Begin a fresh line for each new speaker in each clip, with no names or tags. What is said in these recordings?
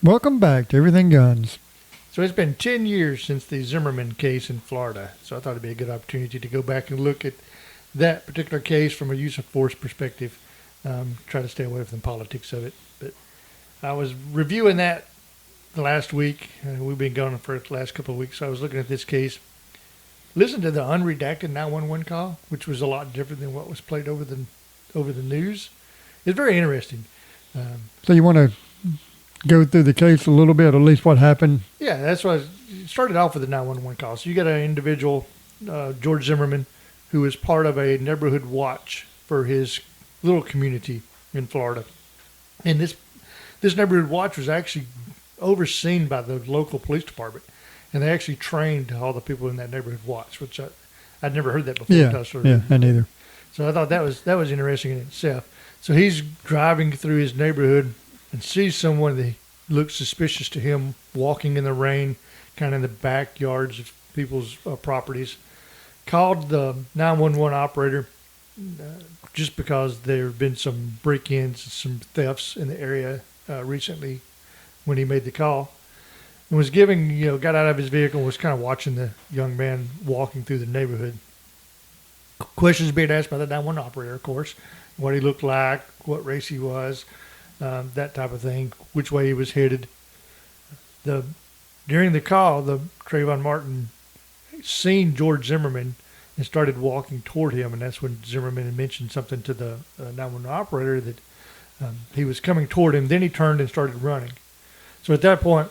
Welcome back to Everything Guns.
So it's been 10 years since the Zimmerman case in Florida. So I thought it'd be a good opportunity to go back and look at that particular case from a use of force perspective. Try to stay away from the politics of it. But I was reviewing that the last week. We've been going for the last couple of weeks. So I was looking at this case. Listen to the unredacted 911 call, which was a lot different than what was played over the news. It's very interesting.
So you want to go through the case a little bit, at least what happened?
Yeah, that's why I started off with the 911 call. So you got an individual, George Zimmerman, who is part of a neighborhood watch for his little community in Florida. And this neighborhood watch was actually overseen by the local police department. And they actually trained all the people in that neighborhood watch, which I'd never heard that before.
Yeah, I neither.
So I thought that was interesting in itself. So he's driving through his neighborhood and sees someone that looks suspicious to him walking in the rain, kind of in the backyards of people's properties. Called the 911 operator just because there have been some break-ins, some thefts in the area recently when he made the call. And was got out of his vehicle and was kind of watching the young man walking through the neighborhood. Questions being asked by the 911 operator, of course, what he looked like, what race he was, that type of thing, which way he was headed. During the call, the Trayvon Martin seen George Zimmerman and started walking toward him, and that's when Zimmerman had mentioned something to the 911 operator that he was coming toward him. Then he turned and started running. So at that point,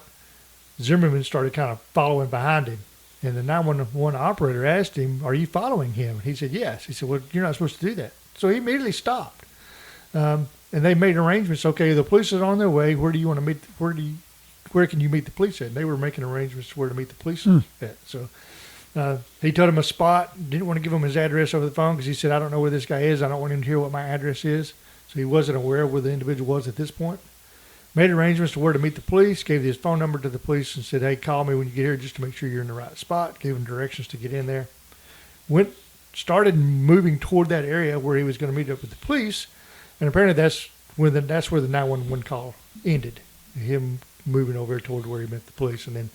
Zimmerman started kind of following behind him. And the 911 operator asked him, "Are you following him?" He said, "Yes." He said, "Well, you're not supposed to do that." So he immediately stopped. And they made arrangements. Okay, the police are on their way. Where do you want to meet? Where can you meet the police at? And they were making arrangements where to meet the police at. So he told him a spot. Didn't want to give him his address over the phone because he said, "I don't know where this guy is. I don't want him to hear what my address is." So he wasn't aware of where the individual was at this point. Made arrangements to where to meet the police. Gave his phone number to the police and said, "Hey, call me when you get here just to make sure you're in the right spot." Gave him directions to get in there. Started moving toward that area where he was going to meet up with the police. And apparently that's where the 911 call ended, him moving over toward where he met the police. And then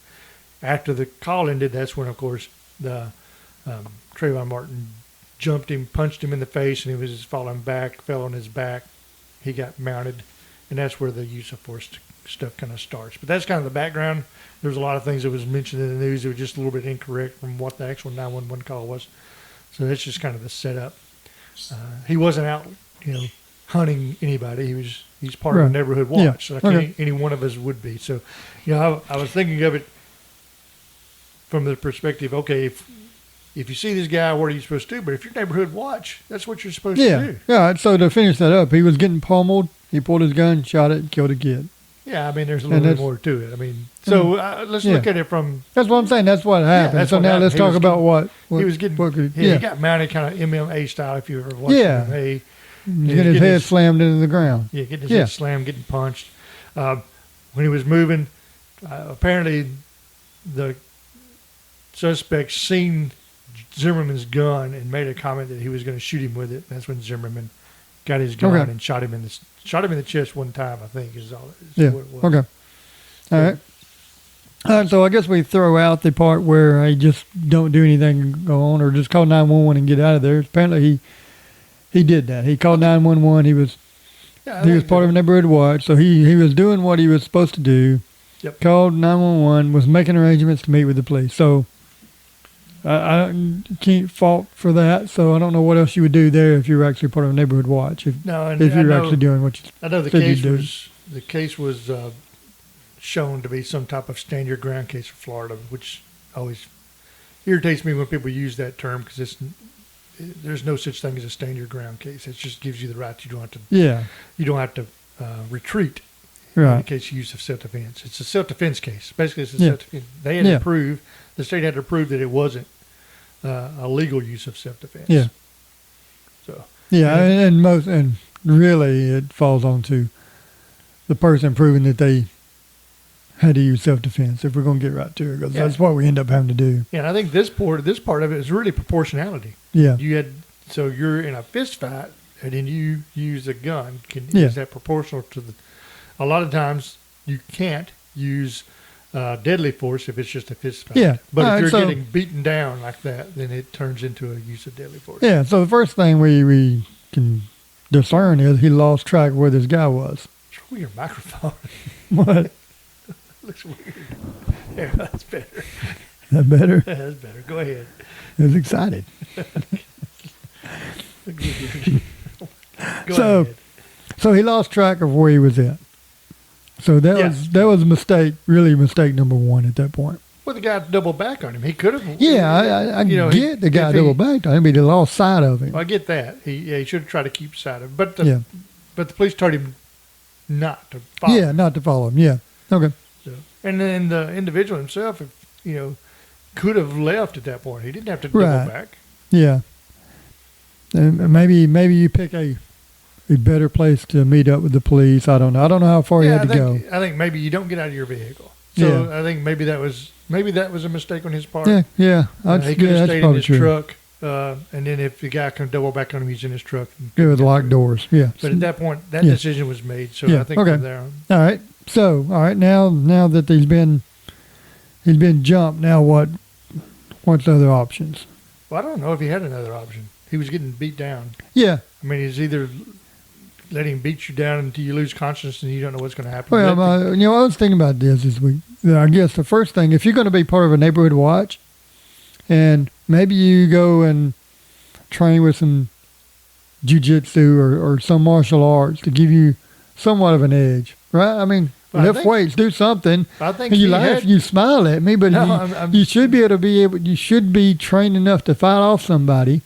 after the call ended, that's when, of course, the Trayvon Martin jumped him, punched him in the face, and he was just falling back, fell on his back. He got mounted, and that's where the use of force stuff kind of starts. But that's kind of the background. There's a lot of things that was mentioned in the news that were just a little bit incorrect from what the actual 911 call was. So that's just kind of the setup. He wasn't out, hunting anybody. He's part of a neighborhood watch, like any one of us would be. So, I was thinking of it from the perspective, okay, if you see this guy, what are you supposed to do? But if you're neighborhood watch, that's what you're supposed to do.
Yeah. So to finish that up, he was getting pummeled. He pulled his gun, shot it, killed a kid.
Yeah, I mean, there's a little bit more to it. I mean, so let's look at it from.
That's what I'm saying. That's what happened.
That's
so
what
now
happened.
let's talk about what
he was getting. He got mounted kind of MMA style. If you ever watched MMA,
getting his head slammed into the ground.
Yeah, getting his head slammed, getting punched. When he was moving, apparently the suspect seen Zimmerman's gun and made a comment that he was going to shoot him with it. That's when Zimmerman got his gun and shot him in the chest one time, I think, is all. What it was.
Okay. All right. So I guess we throw out the part where he just don't do anything and go on, or just call 911 and get out of there. Apparently he did that. He called 911. He was part of a neighborhood watch, so he was doing what he was supposed to do.
Yep.
Called 911, was making arrangements to meet with the police. So I can't fault for that. So I don't know what else you would do there if you were actually part of a neighborhood watch. If you were actually doing what you
I know the case was shown to be some type of stand your ground case for Florida, which always irritates me when people use that term because there's no such thing as a stand your ground case. It just gives you the right. You don't have to retreat in the case of use of self-defense. It's a self-defense case. Basically, it's a self-defense. They had to prove, the state had to prove that it wasn't a legal use of self-defense.
Yeah.
So.
Yeah, and really it falls onto the person proving that they had to use self-defense, if we're going to get right to it, because that's what we end up having to do.
Yeah, and I think this part of it is really proportionality.
Yeah.
So you're in a fist fight, and then you use a gun. Is that proportional to a lot of times you can't use deadly force if it's just a fist fight.
Yeah.
But
All
if
right,
you're
so-
getting beaten down like that, then it turns into a use of deadly force.
Yeah. So the first thing we can discern is he lost track of where this guy was.
It's a weird microphone.
What?
Looks weird. Yeah, that's better.
Is that better?
That's better. Go ahead.
I was excited.
Go
So-
ahead.
So he lost track of where he was at. So that
Yeah.
was a mistake, really mistake number one at that point.
Well, the guy doubled back on him. He could have.
Yeah, I
you know,
get the guy
if he-
double backed on him, but he lost sight of him.
I get that. He should have tried to keep sight of him. But
Yeah.
but the police told him not to follow.
Yeah, not to follow him. Yeah. Okay.
So, and then the individual himself, if, could have left at that point. He didn't have to double
Right.
back.
Yeah. And maybe you pick a better place to meet up with the police. I don't know. I don't know how far he had to go.
I think maybe you don't get out of your vehicle. So
Yeah.
I think maybe that was a mistake on his part.
Yeah, yeah.
He could have
that's
stayed in
probably
his
true.
truck, and then if the guy can double back on him, he's in his truck.
It was locked doors. Yeah.
But at that point, that
Yeah.
decision was made. So
Yeah,
I think
okay.
from there on.
All right. So, all right. Now that he's been jumped. Now what's the other options?
Well, I don't know if he had another option. He was getting beat down.
Yeah.
I mean, it's either let him beat you down until you lose consciousness and you don't know what's going to happen.
Well, I was thinking about this week. I guess the first thing, if you're going to be part of a neighborhood watch, and maybe you go and train with some jiu-jitsu or some martial arts to give you somewhat of an edge, right? I mean,
Well, I
lift
think-
weights, do something.
I think
And you
he
laugh,
had,
you smile at me, but
No,
you,
I'm-
you should be you should be trained enough to fight off somebody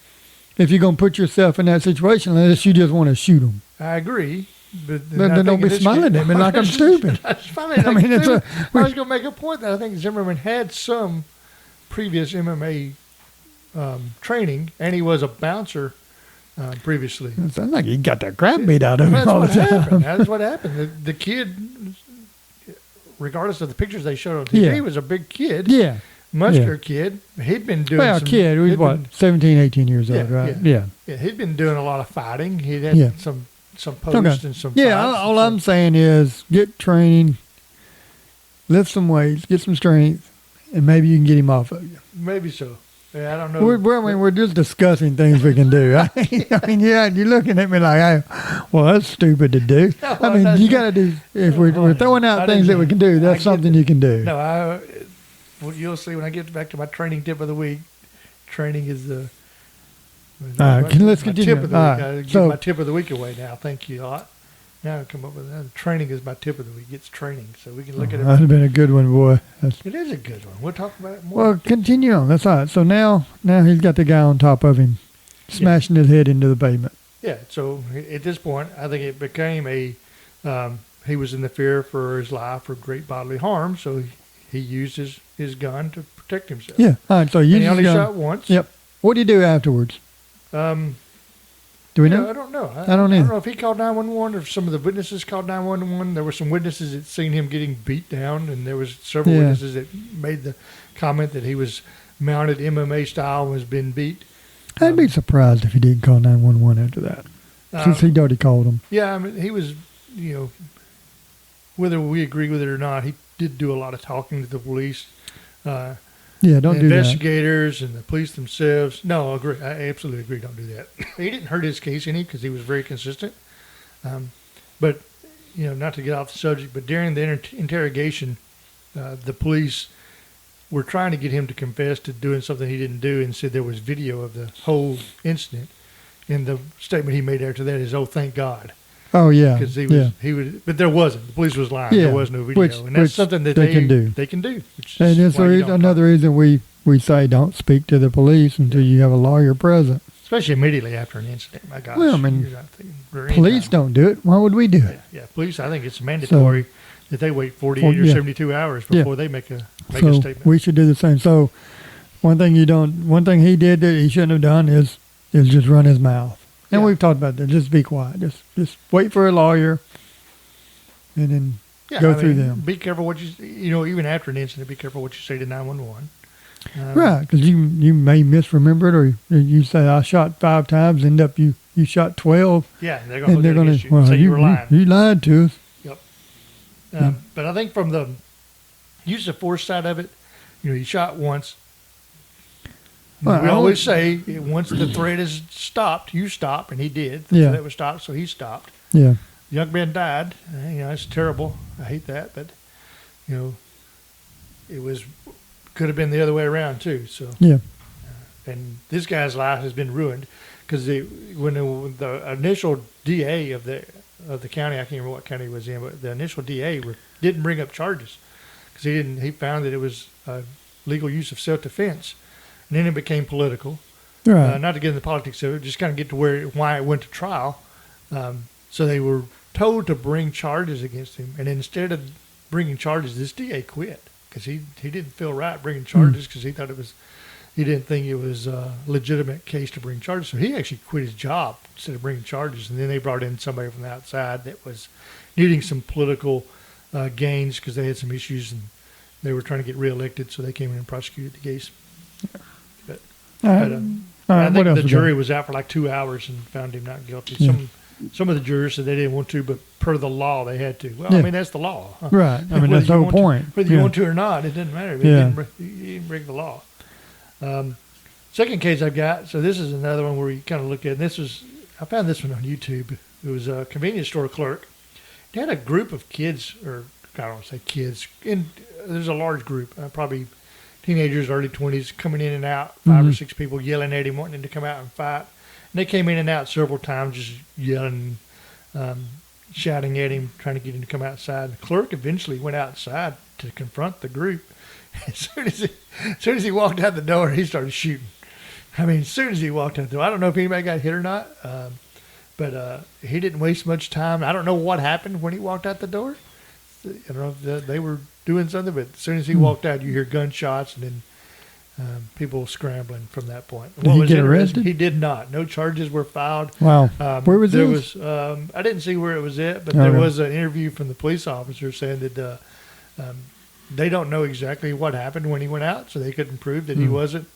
if you're going to put yourself in that situation, unless you just want to shoot them.
I agree. But
Then
I
don't
think
be
in this
smiling
case-
at me like I'm stupid.
I was smiling like
I mean, it's
stupid.
a-
I was going to make a point that I think Zimmerman had some previous MMA training, and he was a bouncer previously.
It sounds like he got the crap beat out of him
That's
all
what
the time.
happened. That's what happened. The kid, regardless of the pictures they showed on TV,
Yeah.
was a big kid,
Yeah.
muscular kid. He'd been doing
Well,
some,
kid, he was
he'd
what,
been-
17, 18 years old,
Yeah,
right?
yeah.
Yeah.
Yeah, he'd been doing a lot of fighting. He'd had
Yeah.
some posts
Okay.
and some
Yeah,
fights
all
and
I'm saying is get training, lift some weights, get some strength, and maybe you can get him off of you.
maybe so. Yeah, I don't know.
We're just discussing things we can do. I mean, yeah, you're looking at me like, well, that's stupid to do.
No,
I mean,
that's
you
not-
got to do, if we're throwing
I
out things that
didn't-
we can do,
I
that's
get
something
that.
you can do.
No, well, you'll see when I get back to my training tip of the week. Training is the.
All right, let's
my
continue.
Tip of the
All
week.
right,
I give
so-
my tip of the week away now. Thank you a lot. Now I come up with that. Training is my tip of the week. It's training, so we can look at it.
That'd have been a good one, boy.
It is a good one. We'll talk about it more.
Well, continue on. That's all right. So now he's got the guy on top of him, smashing his head into the pavement.
Yeah. So at this point, I think it became he was in the fear for his life or great bodily harm, so he used his gun to protect himself.
Yeah. All right. So you
And he
just
only
got,
shot once.
Yep. What do you do afterwards? Do we know?
I don't know.
I don't
I
either.
don't know if he called 911 or if some of the witnesses called 911. There were some witnesses that seen him getting beat down, and there was several
Yeah.
witnesses that made the comment that he was mounted MMA style and was being beat.
I'd be surprised if he didn't call 911 after that, since he'd already called him.
Yeah, I mean, he was, whether we agree with it or not, he did do a lot of talking to the police.
Yeah, don't do that.
Investigators and the police themselves. No, I agree. I absolutely agree. Don't do that. He didn't hurt his case any because he was very consistent. But, not to get off the subject, but during the interrogation, the police were trying to get him to confess to doing something he didn't do and said there was video of the whole incident. And the statement he made after that is, "Oh, thank God."
Oh, yeah.
Because
Yeah.
but there wasn't. The police was lying.
Yeah,
There was no video,
which-
and that's
which
something that
they can do.
They can do. Which
And
is
that's
why you don't
another reason we say don't speak to the police until you have a lawyer present.
especially immediately after an incident. My gosh,
Well, I mean,
you're not thinking- or any
Police
time.
don't do it. Why would we do it?
Yeah, police. I think it's mandatory that they wait 48 or
yeah.
72 hours
Yeah.
before they make a
So
statement.
we should do the same. So one thing he did that he shouldn't have done is just run his mouth. And
Yeah.
we've talked about that. Just be quiet. Just wait for a lawyer, and then
Yeah,
go
I
through
mean,
them.
Be careful what even after an incident, be careful what you say to 911.
Right, because you may misremember it, or you say I shot 5 times, end up you shot 12,
Yeah, they're going
and
to
they're
hold that
going
against
to
you. Say you were lying.
you lied to us.
Yep.
Yeah.
But I think from the use of force side of it, he shot once.
Well,
We
I
always
would-
say once the threat is stopped, you stop, and he did. The
Yeah.
threat was stopped, so he stopped.
Yeah.
The young man died. It's terrible. I hate that, but it could have been the other way around too. So
Yeah.
and this guy's life has been ruined because when the initial DA of the county, I can't remember what county he was in, but the initial DA didn't bring up charges because he found that it was legal use of self-defense, and then it became political.
Right.
Not to get into the politics of it, just kind of get to why it went to trial. So they were told to bring charges against him, and instead of bringing charges, this DA quit because he didn't feel right bringing charges because he thought he didn't think it was a legitimate case to bring charges. So he actually quit his job instead of bringing charges, and then they brought in somebody from the outside that was needing some political gains because they had some issues and they were trying to get reelected, so they came in and prosecuted the case. But
All right. All
I
right.
think
What else
the
we
jury
got?
was out for like 2 hours and found him not guilty.
Yeah.
Some of the jurors said they didn't want to, but per the law they had to. Well,
Yeah.
I mean that's the law. Huh?
Right. I mean,
Whether
that's the
you
whole
want to-
point.
Whether you
Yeah.
want to or not, it doesn't matter. But
Yeah.
he didn't break the law. Second case I've got. So this is another one where you kind of look at. And I found this one on YouTube. It was a convenience store clerk. They had a group of kids, or I don't want to say kids. There's a large group, probably teenagers, early 20s, coming in and out. 5 or 6 people yelling at him, wanting him to come out and fight. And they came in and out several times, just yelling, shouting at him, trying to get him to come outside. The clerk eventually went outside to confront the group. As soon as he walked out the door, he started shooting. I mean, as soon as he walked out the door, I don't know if anybody got hit or not, but he didn't waste much time. I don't know what happened when he walked out the door. I don't know if they were doing something, but as soon as he walked out, you hear gunshots and then people scrambling from that point.
Did he
was
get
interesting,
arrested?
He did not. No charges were filed.
Wow. Where was
there
this?
I didn't see where it was at, but
Okay.
there was an interview from the police officer saying that they don't know exactly what happened when he went out, so they couldn't prove that he wasn't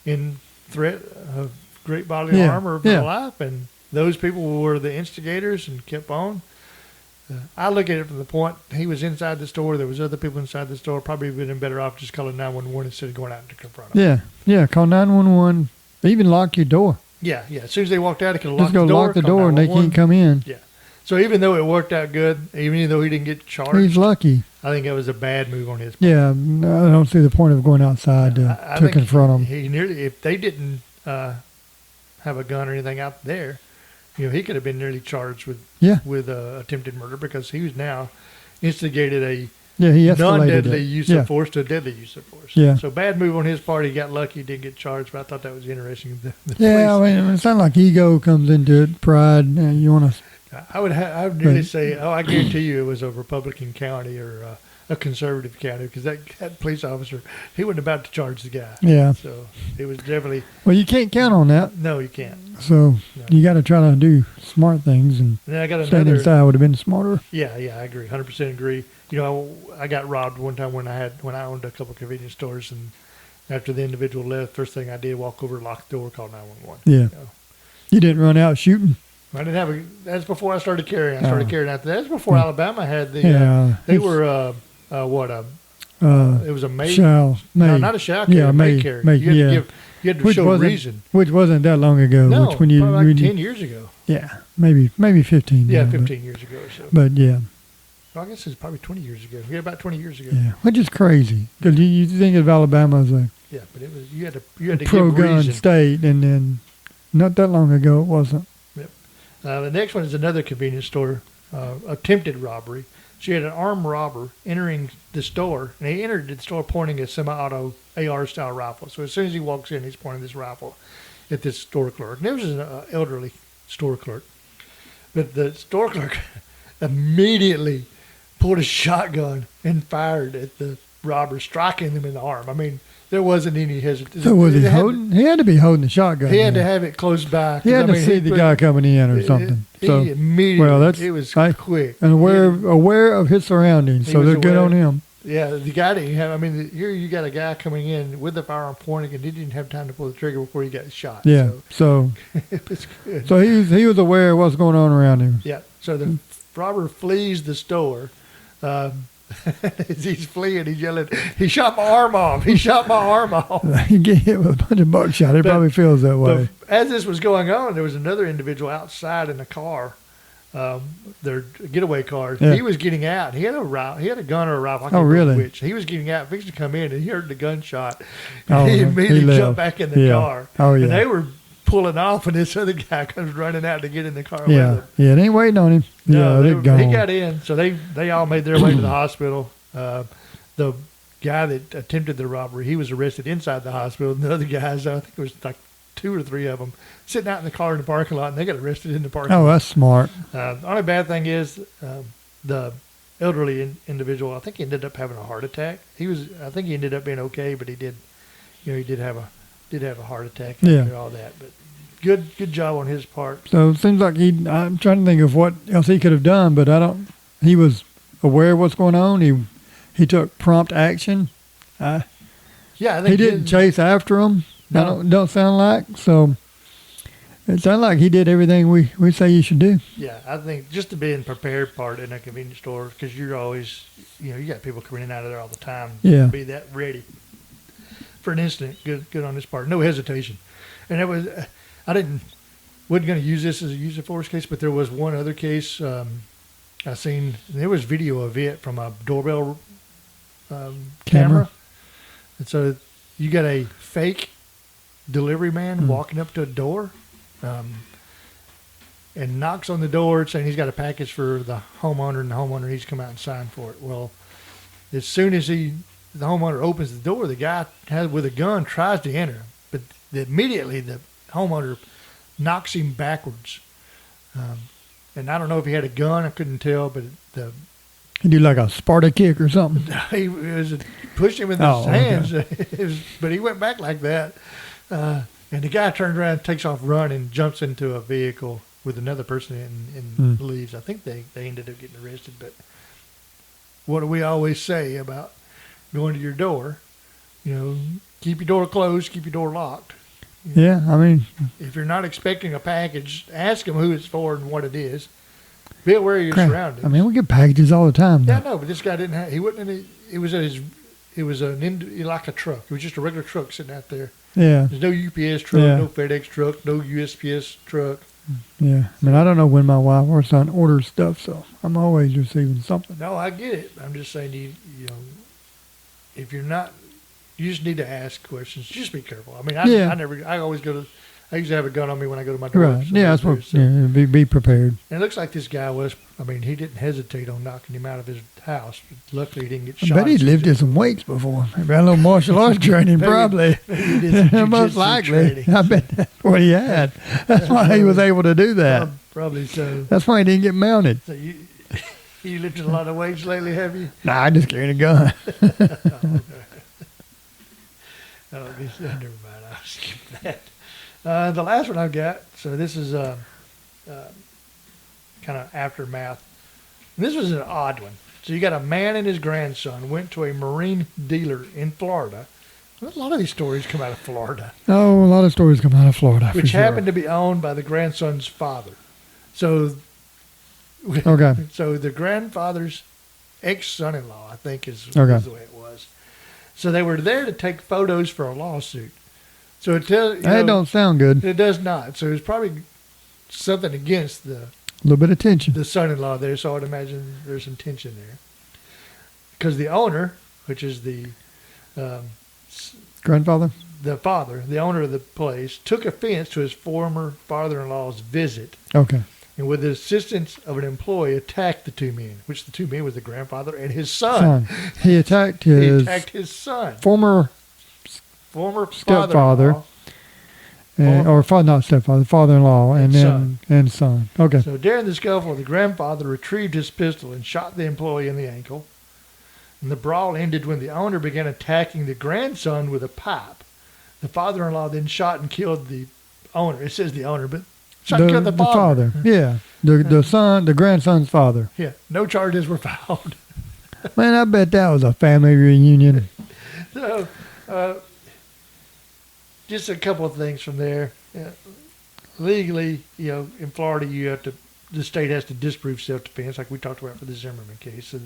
in threat of great bodily
Yeah,
harm or
yeah.
life, and those people were the instigators and kept on. I look at it from the point he was inside the store. There was other people inside the store. Probably would have been better off just calling 911 instead of going out to confront them.
Yeah. Yeah. Call 911. Even lock your door.
Yeah. As soon as they walked out, he could have
Just
locked
go
the door.
lock the
call
door and they
911.
can't come in.
Yeah. So even though it worked out good, even though he didn't get charged,
He's lucky.
I think it was a bad move on his part.
Yeah. I don't see the point of going outside
I
to
think
confront them.
He nearly, if they didn't have a gun or anything out there, he could have been nearly charged with
Yeah.
attempted murder because he was now instigated a
Yeah. He escalated
non-deadly
it.
use
Yeah.
of force to a deadly use of force.
Yeah.
So bad move on his part. He got lucky, didn't get charged, but I thought that was interesting. The
Yeah.
police-
I mean, it's not like ego comes into it. Pride. You want to.
I would nearly say, I guarantee you it was a Republican county or a conservative county because that police officer, he wasn't about to charge the guy.
Yeah.
So it was definitely,
Well, you can't count on that.
no, you can't.
So
No.
you got to try to do smart things, and
And then I got
staying
another.
inside would have been smarter.
Yeah, I agree. 100% agree. I got robbed one time when I owned a couple of convenience stores, and after the individual left, first thing I did, walk over, lock the door, call 911.
Yeah.
You know.
You didn't run out shooting.
I didn't have that's before I started carrying. I started
Oh.
carrying after that. That's before Alabama had the,
Yeah.
they
it's,
were, it was a May.
shall
No,
may,
not a shall carry,
Yeah,
a May
may-
carry.
may-
You had
yeah.
to you had to
which
show
wasn't
reason.
which wasn't that long ago.
No,
which when you
probably like
when you-
10 years ago.
yeah, maybe 15.
Yeah,
now,
15 years ago or so.
But yeah,
Well, I guess it's probably 20 years ago. Yeah, about 20 years ago.
yeah, which is crazy because you think of Alabama as a
Yeah, but it was you had to give
pro-gun
reason.
state, and then not that long ago it wasn't.
The next one is another convenience store attempted robbery. She had an armed robber entering the store, and he entered the store pointing a semi-auto AR-style rifle. So as soon as he walks in, he's pointing this rifle at this store clerk. And it was an elderly store clerk. But the store clerk immediately pulled a shotgun and fired at the robber, striking him in the arm. I mean, there wasn't any hesitation.
So was he holding? He had to be holding the shotgun.
He had to
then.
have it close by. 'cause,
He had
I
to
mean,
see
he
the
put-
guy coming in or something.
He
So
immediately.
well, that's-
it was
I-
quick.
and aware of his surroundings.
He
So
was
they're good
aware.
on him.
Yeah, the guy didn't have. I mean, here you got a guy coming in with the firearm pointing, and he didn't have time to pull the trigger before he got shot.
Yeah. So
So it was good.
so he was aware of what's going on around him.
Yeah. So the robber flees the store. As he's fleeing, he's yelling, "He shot my arm off! He shot my arm off!"
You get hit with a bunch of buckshot. It
But-
probably feels that way.
But as this was going on, there was another individual outside in a car, their getaway car.
Yeah.
He was getting out. He had a gun or a rifle. I can't
Oh,
remember
really?
Which. He was getting out, fixing to come in, and he heard the gunshot.
Oh,
He
he
immediately
left.
jumped back in the
Yeah.
car.
Oh, yeah.
And they were pulling off, and this other guy comes running out to get in the car with
Yeah,
him.
yeah, they ain't waiting on him.
No,
They're gone.
he got in, so they all made their way to the hospital. The guy that attempted the robbery, he was arrested inside the hospital. And the other guys, I think it was like 2 or 3 of them, sitting out in the car in the parking lot, and they got arrested in the parking lot.
Oh, that's smart.
The only bad thing is the elderly individual. I think he ended up having a heart attack. I think he ended up being okay, but he did have a heart attack
Yeah.
after all that. But good job on his part.
So it seems like I'm trying to think of what else he could have done, but he was aware of what's going on. He took prompt action.
Yeah, I think
He didn't chase after him.
No.
Don't sound like. So it sounded like he did everything we say you should do.
Yeah, I think just the being prepared part in a convenience store, because you're always, you got people coming in and out of there all the time.
Yeah.
Be that ready for an incident. Good on this part. No hesitation. And it was, wasn't going to use this as a use of force case, but there was one other case I seen. There was video of it from a doorbell camera. And so you got a fake delivery man walking up to a door and knocks on the door saying he's got a package for the homeowner, and the homeowner needs to come out and sign for it. Well, as soon as the homeowner opens the door, the guy with a gun tries to enter, but immediately the homeowner knocks him backwards. And I don't know if he had a gun, I couldn't tell, but
He do like a Sparta kick or something.
he was pushed him with
Oh,
his hands, but he went back like that. And the guy turns around, takes off running, jumps into a vehicle with another person and leaves. I think they ended up getting arrested. But what do we always say about going to your door? Keep your door closed, keep your door locked.
Yeah, I mean,
If you're not expecting a package, ask them who it's for and what it is. Be aware of your
crap.
surroundings.
I mean, we get packages all the time.
Yeah,
Though.
no, but this guy didn't have. He wasn't in. It was at his. It was like a truck. It was just a regular truck sitting out there.
Yeah,
There's no UPS truck,
Yeah.
no FedEx truck, no USPS truck.
yeah. I mean, I don't know when my wife or son orders stuff, so I'm always receiving something.
No, I get it. I'm just saying if you're not, you just need to ask questions. Just be careful. I mean,
Yeah.
I always go to. I usually have a gun on me when I go to my door.
Right.
so
Yeah, that's what.
so-
Yeah, be prepared.
And it looks like this guy was. I mean, he didn't hesitate on knocking him out of his house. But luckily, he didn't get
I
shot.
bet he lived in some weights before. Maybe had a little martial arts training,
Maybe-
probably.
Maybe he did some
Most
jujitsu
likely.
training.
I bet that's what he had. That's why he was able to do that.
Probably so.
That's why he didn't get mounted.
So you lifted a lot of weights lately, have you?
Nah, I just carried a gun.
Oh, never mind. I'll skip that. The last one I've got. So this is kind of aftermath. And this was an odd one. So you got a man and his grandson went to a marine dealer in Florida. A lot of these stories come out of Florida,
Oh, a lot of stories come out of Florida.
which happened to be owned by the grandson's father. So,
Okay.
so the grandfather's ex-son-in-law, I think, is
Okay.
the way it was. So they were there to take photos for a lawsuit. So it tells
That don't sound good.
it does not. So it's probably something against
A little bit of tension.
the son-in-law there. So I'd imagine there's some tension there. Because the owner, which is the
Grandfather?
father, the owner of the place, took offense to his former father-in-law's visit,
Okay.
and with the assistance of an employee, attacked the two men. Which the two men was the grandfather and his son.
Son. He attacked
He
his
attacked his son,
former
former
stepfather.
father-in-law.
Or not stepfather, father-in-law,
And
and son. Okay.
So during the scuffle, the grandfather retrieved his pistol and shot the employee in the ankle. And the brawl ended when the owner began attacking the grandson with a pipe. The father-in-law then shot and killed the owner. It says the owner, but shot and killed the father.
Yeah. The grandson's father.
Yeah, no charges were filed.
Man, I bet that was a family reunion.
So, just a couple of things from there. Legally, in Florida, the state has to disprove self-defense, like we talked about for the Zimmerman case. So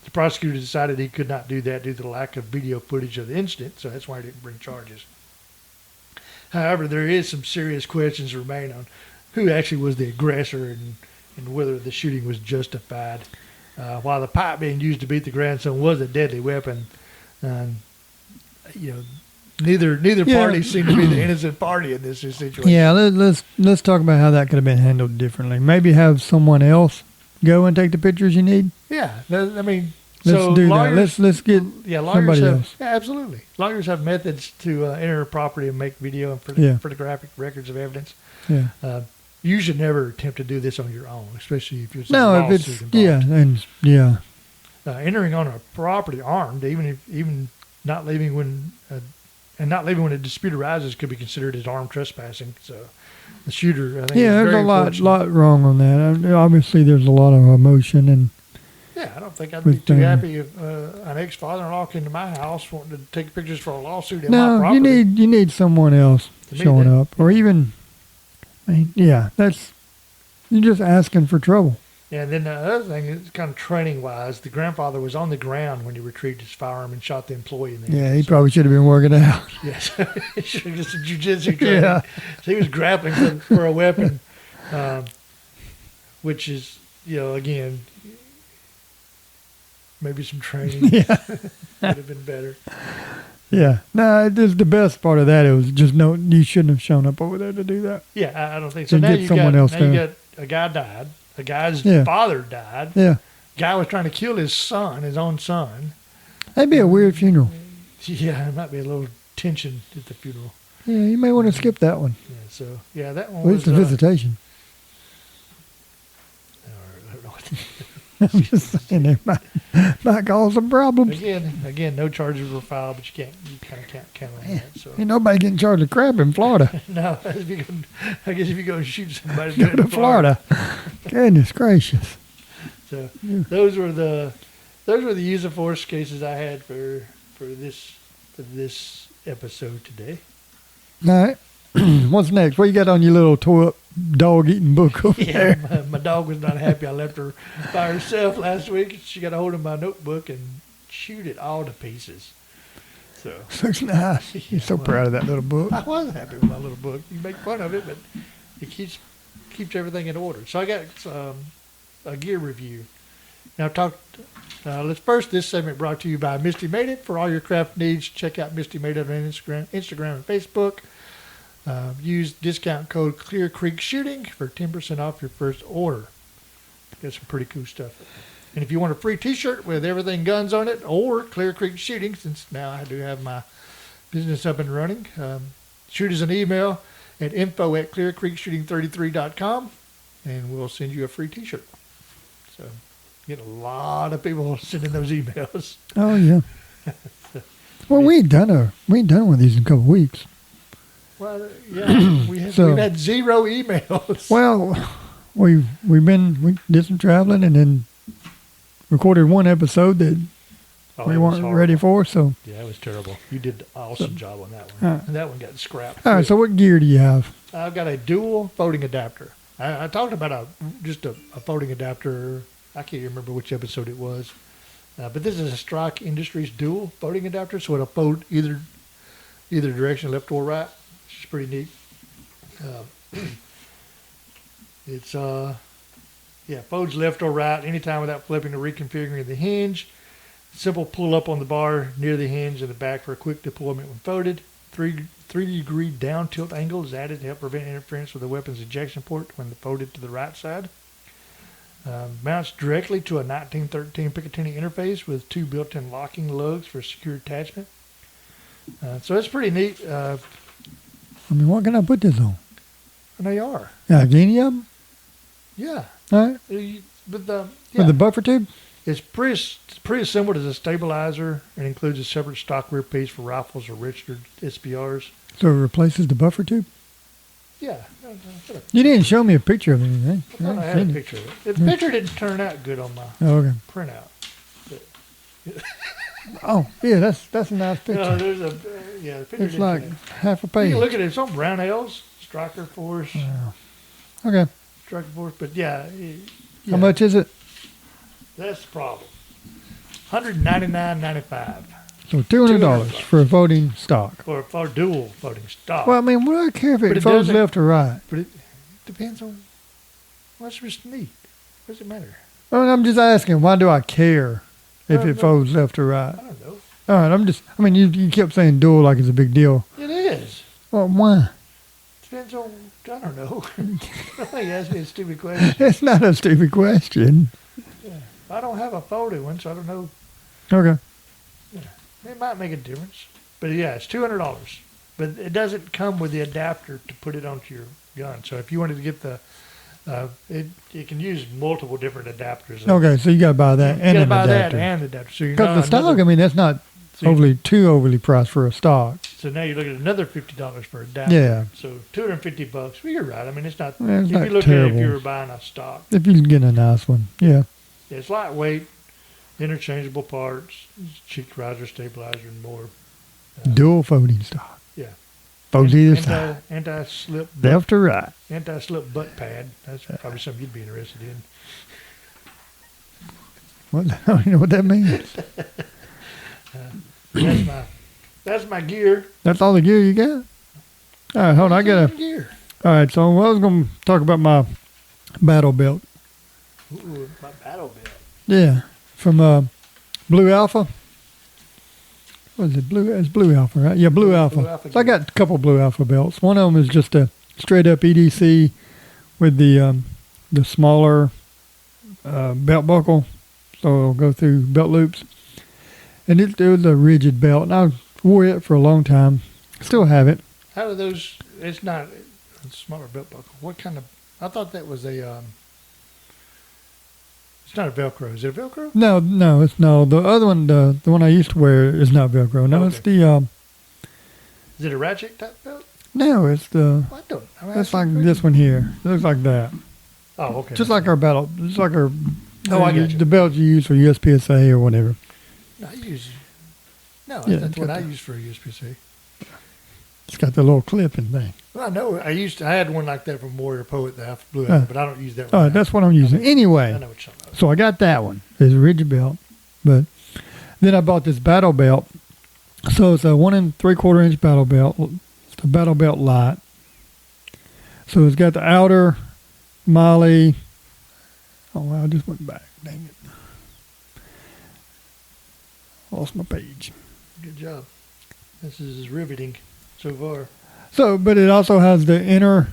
the The prosecutor decided he could not do that due to the lack of video footage of the incident, so that's why he didn't bring charges. However, there is some serious questions remain on who actually was the aggressor and whether the shooting was justified. While the pipe being used to beat the grandson was a deadly weapon, you know, neither party seemed to be the innocent party in this situation.
Yeah, let's talk about how that could have been handled differently. Maybe have someone else go and take the pictures you need.
Yeah, I mean,
Let's
so
do
lawyers,
that. Let's get
lawyers
somebody
have,
else.
Yeah, absolutely. Lawyers have methods to enter a property and make video and
Yeah.
photographic records of evidence.
Yeah.
You should never attempt to do this on your own, especially if there's a
No, if
lawsuit
it's
involved. Entering on a property armed, even not leaving when a dispute arises, could be considered as armed trespassing. So the shooter, I think, is
there's
very
a
unfortunate.
lot wrong on that. Obviously, there's a lot of emotion and
Yeah, I don't think I'd be
with,
too happy if an ex-father-in-law came to my house wanting to take pictures for a lawsuit in my
no,
property.
you need someone else
To me,
showing
that-
up, or even, I mean, yeah, you're just asking for trouble.
And then the other thing is kind of training-wise, the grandfather was on the ground when he retrieved his firearm and shot the employee in the
Yeah,
head.
he
So-
probably should have been working out.
Yes, he should have just a jujitsu training.
Yeah.
So he was grappling for a weapon, which is, again, maybe some training
Yeah,
would have been better.
yeah. No, just the best part of that, it was just you shouldn't have shown up over there to do that.
Yeah, I don't think so.
Then
Now
get someone else
you
there.
got a guy died. A guy's
Yeah.
father died.
Yeah,
Guy was trying to kill his own son.
that'd be a weird funeral.
Yeah, there might be a little tension at the funeral.
Yeah, you may want to skip that one.
Yeah, so yeah, that one
At least
was.
the visitation.
I don't know what
I'm just saying they might cause some problems.
Again, no charges were filed, but you kind of can't count on that. So
Ain't nobody getting charged with crap in Florida.
no, I guess if you go and shoot somebody,
Go to Florida. Goodness gracious.
So
Yeah.
those were the use of force cases I had for this episode today.
All right. What's next? What you got on your little toy dog eating book over
Yeah,
there?
my dog was not happy. I left her by herself last week. She got a hold of my notebook and chewed it all to pieces. So
Looks nice. You're so proud of that little book.
I was happy with my little book. You make fun of it, but it keeps everything in order. So I got a gear review. Now this segment brought to you by Misty Made It. For all your craft needs, check out Misty Made It on Instagram and Facebook. Use discount code Clear Creek Shooting for 10% off your first order. Got some pretty cool stuff. And if you want a free T-shirt with everything guns on it, or Clear Creek Shooting, since now I do have my business up and running, shoot us an email at info@clearcreekshooting33.com, and we'll send you a free T-shirt. So, get a lot of people sending those emails.
Oh yeah. Well, we ain't done one of these in a couple of weeks.
Well, yeah, we've had 0 emails.
Well, we did some traveling and then recorded one episode that
Oh,
we
it was
weren't
horrible.
ready for. So,
Yeah, it was terrible. You did an awesome job on that one.
All right.
And that one got scrapped.
all right. So, what gear do you have?
I've got a dual folding adapter. I talked about just a folding adapter. I can't remember which episode it was. But this is a Strike Industries dual folding adapter, so it'll fold either direction, left or right, which is pretty neat. It's folds left or right anytime without flipping or reconfiguring the hinge. Simple pull up on the bar near the hinge in the back for a quick deployment when folded. 3-degree down tilt angle is added to help prevent interference with the weapon's ejection port when folded to the right side. Mounts directly to a 1913 Picatinny interface with 2 built-in locking lugs for secure attachment. So it's pretty neat.
I mean, what can I put this on?
And they are.
Yeah, any of them?
Yeah.
All right.
With
With the buffer tube?
It's pretty assembled as a stabilizer and includes a separate stock rear piece for rifles or registered SBRs.
So it replaces the buffer tube?
Yeah.
You didn't show me a picture of anything.
I thought I had
seen
a
it.
picture of it. The picture didn't turn out good on my
Oh, okay.
printout.
Oh, yeah, that's a nice picture.
No, there's the picture
It's
didn't
like
turn out.
half a
You
page.
can look at it. It's on Brownells, Striker Force,
Wow. Okay.
Striker Force. But yeah,
How much is it?
that's the problem. $199.95
So $200 for a folding stock.
for dual folding stock.
Well, I mean, what do I care if
But
it
it
folds
doesn't-
left or right?
But it depends on what's just neat. What does it matter?
Well, I'm just asking, why do I care if
I
it
don't
folds left or right?
I don't know.
All right, I mean, you kept saying dual like it's a big deal.
It is.
Well, why?
Depends on, I don't know. You asked me a stupid question.
It's not a stupid question.
I don't have a folded one, so I don't know.
Okay.
It might make a difference. But yeah, it's $200. But it doesn't come with the adapter to put it onto your gun. So if you wanted to get the, it can use multiple different adapters.
Okay, so you got to buy that
You
and
gotta
an
buy that
adapter.
and the adapter. So you're
Because the
not
stock,
another-
I mean, that's not
so you-
overly priced for a stock.
So now you're looking at another $50 for a adapter.
Yeah.
So $250. Well, you're right. I mean, it's not.
Yeah, it's
if
not
you look
terrible.
at it, if you were buying a stock,
If you can get a nice one, yeah.
it's lightweight, interchangeable parts, cheek riser, stabilizer, and more.
Dual folding stock.
Yeah.
Folds either side.
Anti-slip.
Left or right.
Anti-slip butt pad. That's probably something you'd be interested in.
What, I don't even know what that means.
That's my gear.
That's all the gear you got? All right, hold on. I got a.
gear.
All right, so I was going to talk about my battle belt.
Ooh, my battle belt.
Yeah, from Blue Alpha. What is it? It's Blue Alpha, right? Yeah, Blue Alpha.
Alpha
So I got a couple Blue Alpha belts. One of them is just a straight up EDC with the smaller belt buckle, so it'll go through belt loops. And it was a rigid belt, and I wore it for a long time. Still have it.
How do those? It's not a smaller belt buckle. What kind of? I thought that was a. It's not a Velcro. Is it a Velcro?
No, it's no. The other one, the one I used to wear, is not Velcro. No, it's
Okay.
the
Is it a ratchet type belt?
no, it's the.
I don't. I'm
It's
asking
like
a question.
this one here. It looks like that.
Oh, okay.
Just like our battle. Just like our.
Oh, I got you.
The belt you use for USPSA or whatever.
No, I use. No,
Yeah,
that's
it's
what
got
I
the-
use for a USPSA.
It's got the little clipping thing.
Well, I know. I had one like that from Warrior Poet, the Alpha Blue,
Huh.
but I don't use that
All
one.
right, that's what I'm using.
I
Anyway,
know what you're talking about.
so I got that one. It's a rigid belt, but then I bought this battle belt. So it's a 1 3/4 inch battle belt. It's a battle belt light. So it's got the outer Molly. Oh, wow, I just went back. Dang it. Lost my page.
Good job. This is riveting so far.
So, but it also has the inner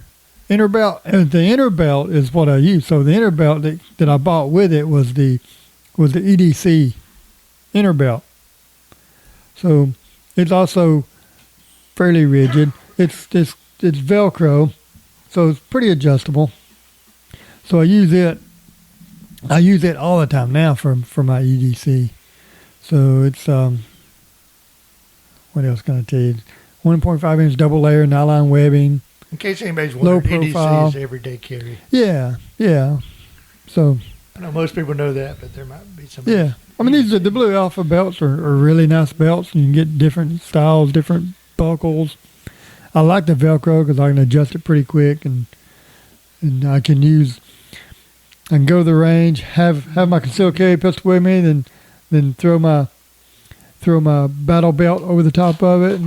belt, and the inner belt is what I use. So the inner belt that I bought with it was the EDC inner belt. So it's also fairly rigid. It's Velcro, so it's pretty adjustable. So I use it all the time now for my EDC. So it's what else can I tell you? 1.5 inch double layer nylon webbing.
In case anybody's
Low
wondering,
profile.
EDC is everyday carry.
Yeah. So
I know most people know that, but there might be some.
yeah, I mean these are the Blue Alpha belts are really nice belts. You can get different styles, different buckles. I like the Velcro because I can adjust it pretty quick, and I can go to the range, have my concealed carry pistol with me, then throw my battle belt over the top of it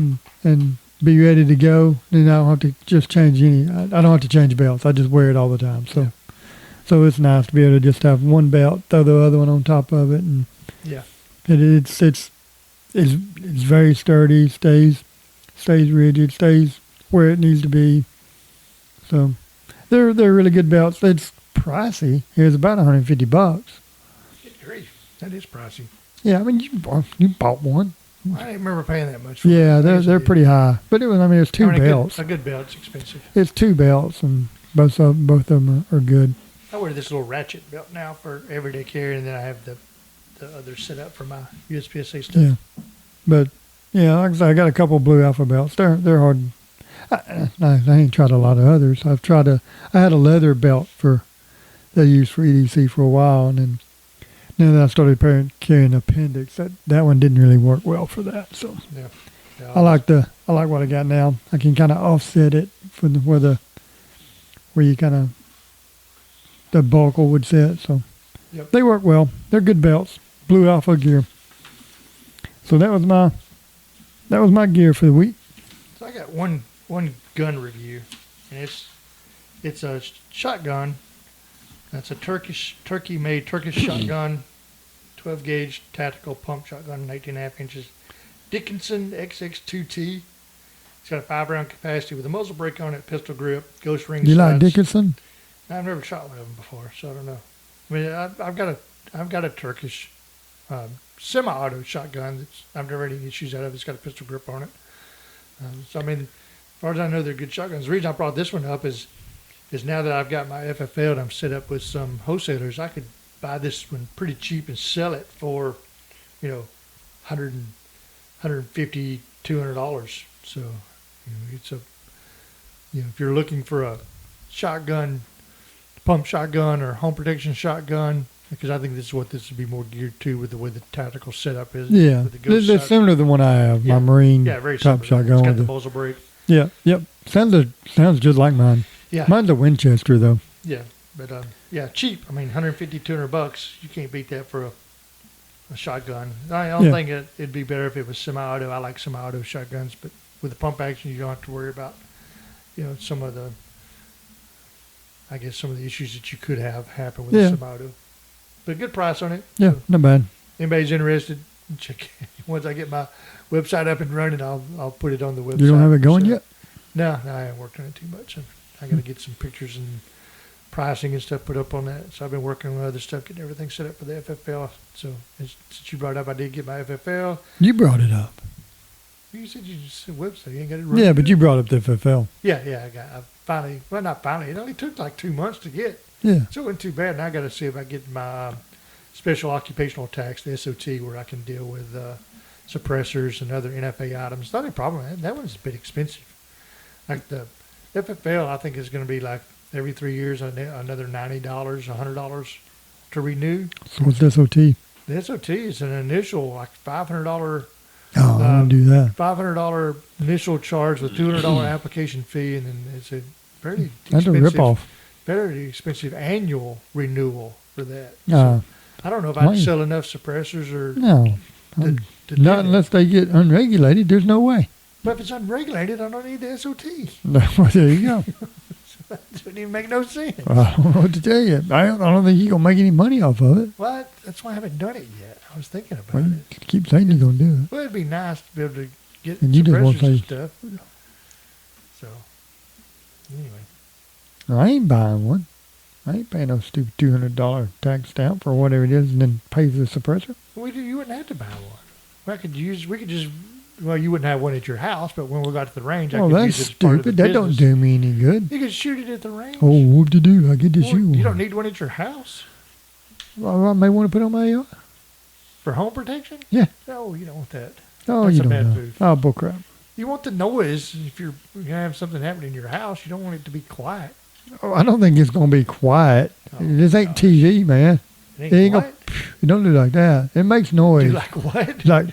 and be ready to go. Then I don't have to just change I don't have to change belts. I just wear it all the time. So, so it's nice to be able to just have one belt, throw the other one on top of it, and
Yeah.
it's very sturdy, stays rigid, stays where it needs to be. So they're really good belts. It's pricey. It's about $150.
Good grief. That is pricey.
Yeah, I mean you bought one.
I didn't remember paying that much for
Yeah,
it. I guess I
they're
did.
pretty high. But it's two
I mean,
belts.
A good belt's expensive.
It's two belts, and both of them are good.
I wear this little ratchet belt now for everyday carry, and then I have the other set up for my USPSA stuff.
Yeah, but yeah, like I said, I got a couple Blue Alpha belts. They're hard. I ain't tried a lot of others. I had a leather belt that I used for EDC for a while, and then that I started carrying appendix, that one didn't really work well for that. So
Yeah. Yeah,
I like what I got now. I can kind of offset it from where you kind of the buckle would sit. So
Yep.
they work well. They're good belts. Blue Alpha gear. So that was my gear for the week.
So I got one gun review, and it's a shotgun. That's a turkey-made Turkish shotgun, 12 gauge tactical pump shotgun, 18.5 inches. Dickinson XX2T. It's got a 5-round capacity with a muzzle brake on it, pistol grip, ghost ring.
You like
sights.
Dickinson?
I've never shot one of them before, so I don't know. I mean, I've got a Turkish semi-auto shotgun. I've never had any issues out of. It's got a pistol grip on it. So I mean, as far as I know, they're good shotguns. The reason I brought this one up is now that I've got my FFL and I'm set up with some wholesalers, I could buy this one pretty cheap and sell it for, you know, $150, $200. So, it's a, if you're looking for a shotgun, pump shotgun or home protection shotgun, because I think this is what this would be more geared to with the way the tactical setup is.
Yeah,
with the ghost
they're
sights.
similar to the one I have,
Yeah.
my Marine
Yeah, very
top
similar.
shotgun.
It's got
With
the
the,
muzzle brake.
yeah, yep. Sounds just like mine.
Yeah.
Mine's a Winchester though.
Yeah, but yeah, cheap. I mean, $150, $200. You can't beat that for a shotgun. I don't
Yeah.
think it'd be better if it was semi-auto. I like semi-auto shotguns, but with the pump action, you don't have to worry about, some of the issues that you could have happen with
Yeah.
a semi-auto. But good price on it.
Yeah,
So
not bad.
anybody's interested, check. Once I get my website up and running, I'll put it on the website.
You don't have it going
So-
yet?
No, I haven't worked on it too much. I got to get some pictures and pricing and stuff put up on that. So I've been working on other stuff, getting everything set up for the FFL. So since you brought it up, I did get my FFL.
You brought it up.
You said you just said website. You ain't got it running.
Yeah, but you brought up the FFL.
Yeah. I finally, well, not finally. It only took like 2 months to get.
Yeah.
So it wasn't too bad. Now I got to see if I get my special occupational tax, the SOT, where I can deal with suppressors and other NFA items. It's not a problem. That one's a bit expensive. Like the FFL, I think is going to be like every 3 years another $90, $100 to renew.
So what's the SOT?
The SOT is an initial like $500
Oh, I wouldn't do that.
$500 initial charge with $200 application fee, and then it's a very
That's a
expensive,
ripoff.
very expensive annual renewal for that.
Uh,
I don't know if
why?
I'd sell enough suppressors or
no.
to do
Not
that.
unless they get unregulated. There's no way.
But if it's unregulated, I don't need the SOT.
Well, there you go.
That doesn't even make no sense.
I don't know what to tell you. I don't think you're going to make any money off of it.
Well, that's why I haven't done it yet. I was thinking about
Well, you
it.
keep saying you're going to do it.
Well, it'd be nice to be able to get
And you just won't
suppressors and
say-
stuff. So, anyway.
I ain't buying one. I ain't paying no stupid $200 tax stamp for whatever it is and then pay for the suppressor.
You wouldn't have to buy one. Well, you wouldn't have one at your house, but when we got to the range, I
Oh,
could
that's
use it as part of the
stupid. That don't
business.
do me any good.
You could shoot it at the range.
Oh, whoop-de-doo. I get to
Well,
shoot one.
you don't need one at your house
Well, I may want to put it on my yard.
for home protection?
Yeah.
No, you don't want that.
Oh,
That's
you
a
don't
bad
know.
move.
Oh, bullcrap.
You want the noise. If you're going to have something happen in your house, you don't want it to be quiet.
Oh, I don't think it's going to be quiet.
Oh,
This ain't
gosh.
TV, man.
It
It ain't
quiet.
gonna, it don't do like that. It makes noise.
Do like what?
Like,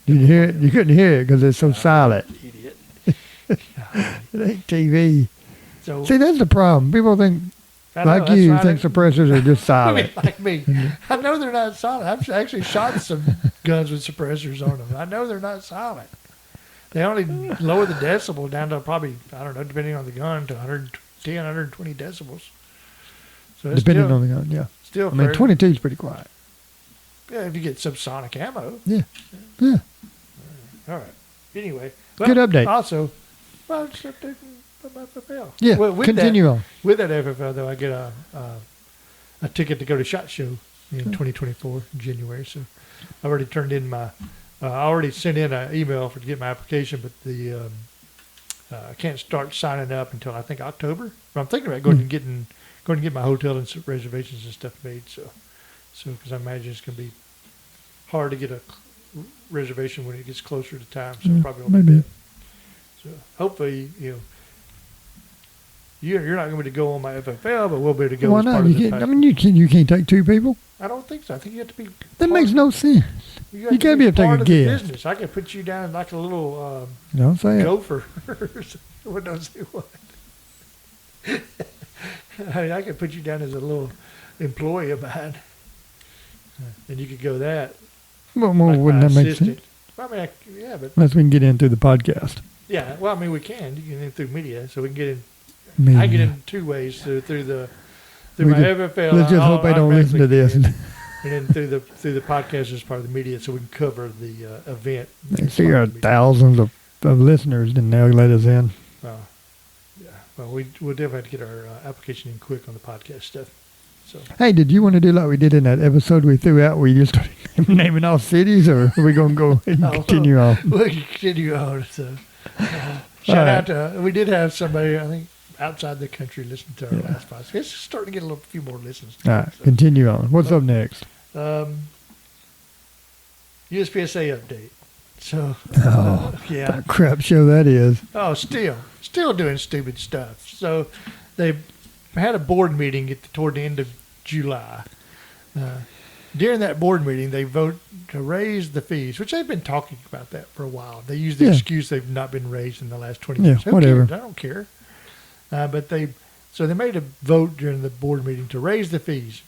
you hear it? You couldn't hear it because it's so silent.
Idiot.
It ain't TV.
So,
See, that's the problem. People think,
I know,
like
that's
you,
why
think suppressors are just
I mean,
silent.
like me. I know they're not silent. I've actually shot some guns with suppressors on them. I know they're not silent. They only lower the decibel down to probably, I don't know, depending on the gun, to 110, 120 decibels. So it's
Depending
still,
on the gun, yeah.
still
I mean,
fair.
22 is pretty quiet.
Yeah, if you get subsonic ammo.
Yeah.
All right. Anyway.
Good update.
Also, well, just updating my FFL.
Yeah,
Well, with
continue on.
With that FFL, though, I get a ticket to go to SHOT Show in 2024, in January. So I already turned in my, I already sent in an email to get my application, but I can't start signing up until I think October. But I'm thinking about going and get my hotel and some reservations and stuff made. So because I imagine it's going to be hard to get a reservation when it gets closer to time. So probably won't be
maybe.
that. So hopefully, you're not going to go on my FFL, but we'll be able to go
Why
as part
not?
of
You
the
can't, I
package.
mean, you can't take two people.
I don't think so. I think you have to be.
That
part-
makes no sense.
You,
you gotta be able to take
part
a
of the
guess.
business. I could put you down like a little
Don't say it.
gopher. What don't say what? I could put you down as a little employee of mine, and you could go that.
Well,
Like
wouldn't
my
that make
assistant.
sense?
I mean, yeah, but
Unless we can get in through the podcast.
yeah. Well, I mean, we can. You can get in through media, so we can get in.
Media.
I get in two ways through my
We just-
FFL.
Let's just hope they don't listen to this.
And then through the podcast as part of the media, so we can cover the event.
They see our thousands of listeners, then they'll let us in.
Yeah. Well, we'll definitely have to get our application in quick on the podcast stuff. So
Hey, did you want to do like we did in that episode we threw out where you just started naming off cities, or are we going to go and continue on?
we'll continue on. So shout out to we did have somebody I think outside the country listen to our last podcast. It's starting to get few more listens.
All right, continue on. What's up next?
USPSA update. So yeah.
What a crap show that is.
Oh, still doing stupid stuff. So they had a board meeting toward the end of July. During that board meeting, they vote to raise the fees, which they've been talking about that for a while. They use the excuse they've not been raised in the last 20 years. Who
whatever.
cares? I don't care. But they made a vote during the board meeting to raise the fees.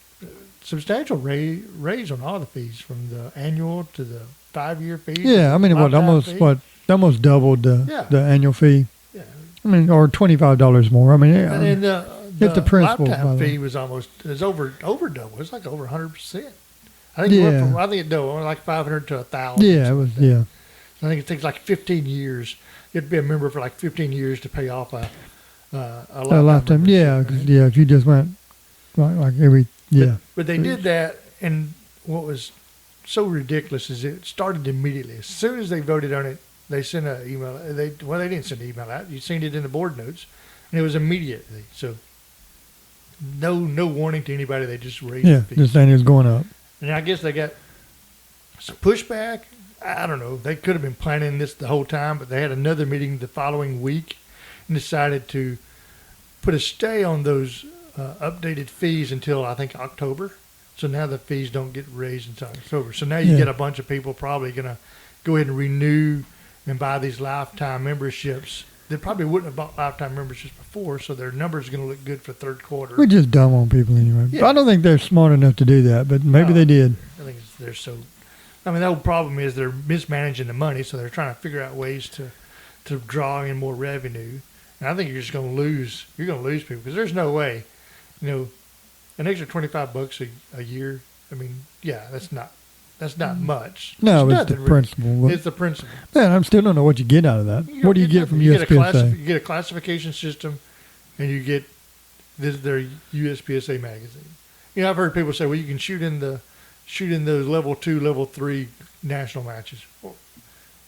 Substantial raise on all the fees, from the annual to the 5-year fee.
Yeah, I mean, almost doubled the annual fee.
Yeah.
I mean, or $25 more. I mean,
And then the
principle, by
lifetime
the way.
fee was over double. It's like over 100%. I think it doubled, like 500 to 1,000.
yeah, it was, yeah.
I think it takes like 15 years. You have to be a member for like 15 years to pay off a
lifetime. Yeah,
membership, right?
yeah. If you just went like every, yeah.
But they did that, and what was so ridiculous is it started immediately. As soon as they voted on it, they sent an email. They didn't send an email out. You seen it in the board notes, and it was immediately. So no warning to anybody. They just raised the fees.
Just saying it was going up.
And I guess they got some pushback. I don't know. They could have been planning this the whole time, but they had another meeting the following week and decided to put a stay on those updated fees until I think October. So now the fees don't get raised until October. So now you get a bunch of people probably going to go ahead and renew and buy these lifetime memberships. They probably wouldn't have bought lifetime memberships before, so their numbers are going to look good for third quarter.
We're just dumb on people anyway.
Yeah.
I don't think they're smart enough to do that, but maybe
No.
they did.
I think they're so. I mean, the whole problem is they're mismanaging the money, so they're trying to figure out ways to draw in more revenue. And I think you're just going to lose. You're going to lose people because there's no way, an extra $25 a year. I mean, yeah, that's not much.
No,
It's
it's the
nothing, really.
principle.
It's the principle.
Man, I still don't know what you get out of that.
You
What
don't
do you get from
nothing.
USPSA?
You get a classification system, and you get their USPSA magazine. I've heard people say, well, you can shoot in those level 2, level 3 national matches. Well,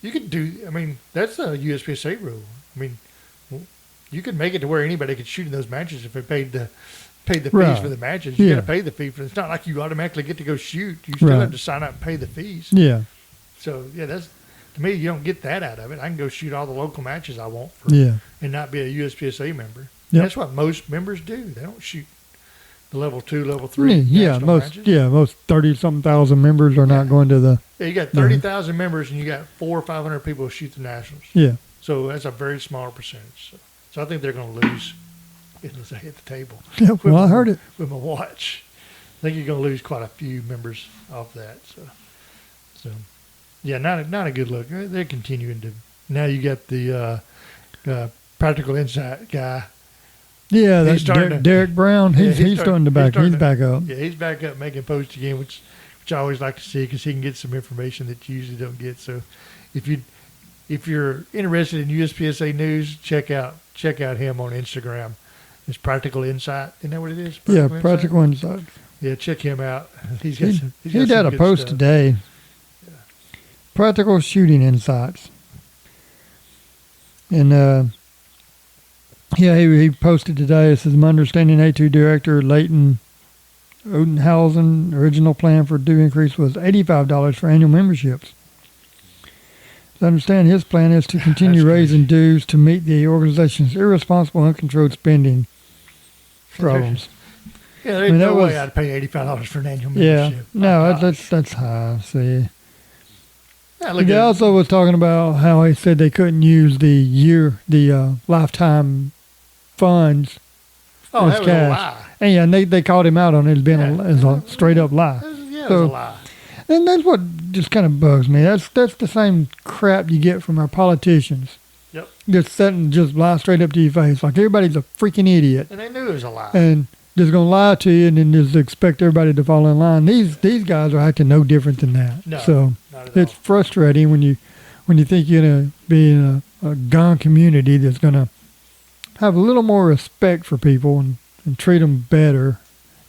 you could do. I mean, that's a USPSA rule. I mean, you could make it to where anybody could shoot in those matches if they paid the fees
Right.
for the matches. You
Yeah.
got to pay the fee for. It's not like you automatically get to go shoot. You still
Right.
have to sign up and pay the fees.
Yeah,
So yeah, that's to me. You don't get that out of it. I can go shoot all the local matches I want for
yeah.
and not be a USPSA member.
Yep.
That's what most members do. They don't shoot the level 2, level 3
Yeah,
national matches.
most 30-something thousand members are not going to the,
Yeah, you got 30,000 members and you got 400 or 500 people who shoot the nationals.
yeah.
So that's a very small percentage. So I think they're going to lose as I hit the table.
Yep, well, I heard it.
With my watch. I think you're going to lose quite a few members off that. So yeah, not a good look. They're continuing to. Now you got the Practical Insight guy.
Yeah,
He's
that's
starting to-
Derek Brown.
Yeah,
He's starting to back. He's back up.
Yeah, he's back up making posts again, which I always like to see because he can get some information that you usually don't get. So if you're interested in USPSA news, check out him on Instagram. It's Practical Insight. Isn't that what it is?
Yeah,
Insight?
Practical Insight.
Yeah, check him out. He's got
He
some. He's
he
got
did
some
a
good
post
stuff.
today. Practical Shooting Insights. And he posted today. It says, my understanding A2 Director Leighton Odenhausen original plan for due increase was $85 for annual memberships. As I understand, his plan is to continue
That's
raising dues to meet the organization's irresponsible, uncontrolled spending problems.
Yeah, there's
I mean, that
no way
was-
I'd pay $85 for an annual
Yeah,
membership.
no,
My
that's
gosh.
high. See,
Yeah, look
he
at-
also was talking about how he said they couldn't use the lifetime funds.
oh, that was a
cash.
lie.
And yeah, they called him out on it as being
Yeah.
as a straight up lie.
It was a
So-
lie.
And that's what just kind of bugs me. That's the same crap you get from our politicians.
Yep.
Just setting, just lie straight up to your face. Like everybody's a freaking idiot.
And they knew it was a lie.
And just going to lie to you and then just expect everybody to fall in line. These guys are acting no different than that.
No,
so
not at
it's
all.
frustrating when you think you're going to be in a gun community that's going to have a little more respect for people and treat them better.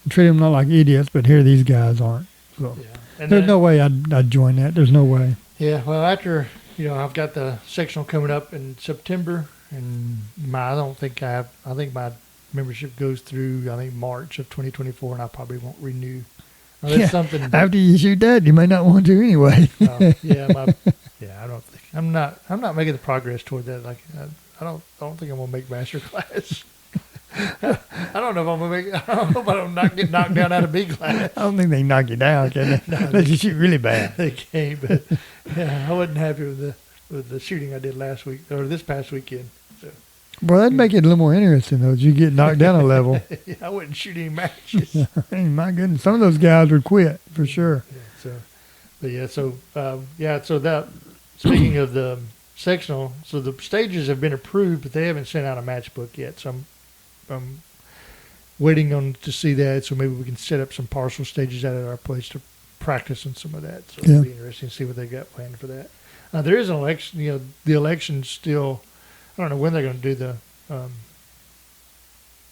And treat them not like idiots, but here these guys aren't. So
Yeah. And
there's
then-
no way I'd join that. There's no way.
Yeah, well, after I've got the sectional coming up in September, and I think my membership goes through March of 2024, and I probably won't renew. Now, that's
Yeah,
something.
After you shoot that, you may not want to anyway.
I don't think I'm not making the progress toward that. Like I don't think I'm gonna make master class. I don't know if I'm gonna make. I hope I don't get knocked down out of B class.
I don't think they knock you down, can they? Unless you shoot really bad.
They can't, but yeah, I wasn't happy with the shooting I did last week or this past weekend. So
Well, that'd make it a little more interesting, though. If you get knocked down a level.
yeah, I wouldn't shoot any matches.
Hey, my goodness, some of those guys would quit for sure.
So that speaking of the sectional, so the stages have been approved, but they haven't sent out a match book yet. So I'm waiting on to see that. So maybe we can set up some partial stages out at our place to practice on some of that. So it'll be interesting to see what they got planned for that. There is an election. The election's still. I don't know when they're going to do the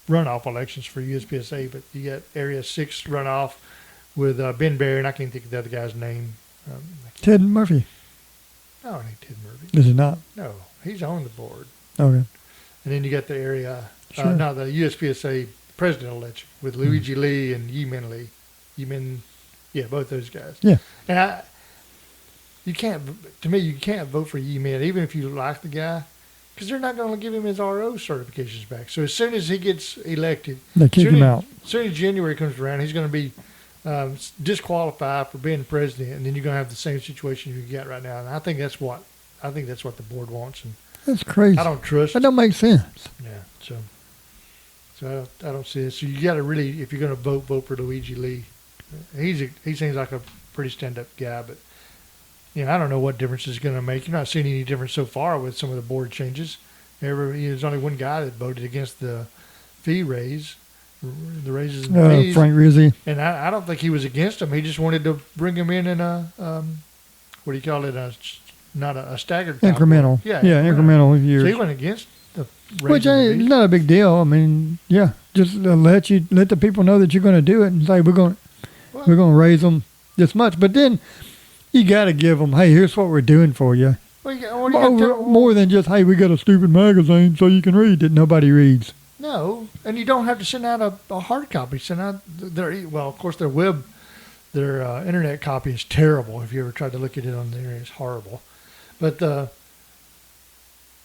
runoff elections for USPSA, but you got Area 6 runoff with Ben Berry, and I can't think of the other guy's name.
Ted Murphy,
No, it ain't Ted Murphy.
is it not?
No, he's on the board.
Okay.
And then you got the area,
Sure.
the USPSA president election with Luigi Lee and Yemin Lee. Both those guys.
Yeah.
And you can't vote for Yemin, even if you like the guy, because they're not going to give him his RO certifications back. So as soon as he gets elected,
They kick him out.
as soon as January comes around, he's going to be disqualified for being president, and then you're going to have the same situation you got right now. And I think that's what the board wants, and
That's crazy.
I don't trust.
That don't make sense.
Yeah, so I don't see it. So you got to really, if you're going to vote for Luigi Lee. He seems like a pretty stand-up guy, but I don't know what difference it's going to make. You're not seeing any difference so far with some of the board changes. There's only one guy that voted against the fee raise, the raises in the fees,
Frank Rizzi.
and I don't think he was against them. He just wanted to bring him in a what do you call it? Not a staggered
Incremental.
Yeah,
incremental years.
So he went against the
Which
raising the
ain't
fees.
not a big deal. I mean, yeah, just let the people know that you're going to do it and say we're going to raise them this much. But then you got to give them, hey, here's what we're doing for you. More than just, hey, we got a stupid magazine so you can read that nobody reads.
No, and you don't have to send out a hard copy. Send out of course their internet copy is terrible. If you ever tried to look at it on the internet, it's horrible. But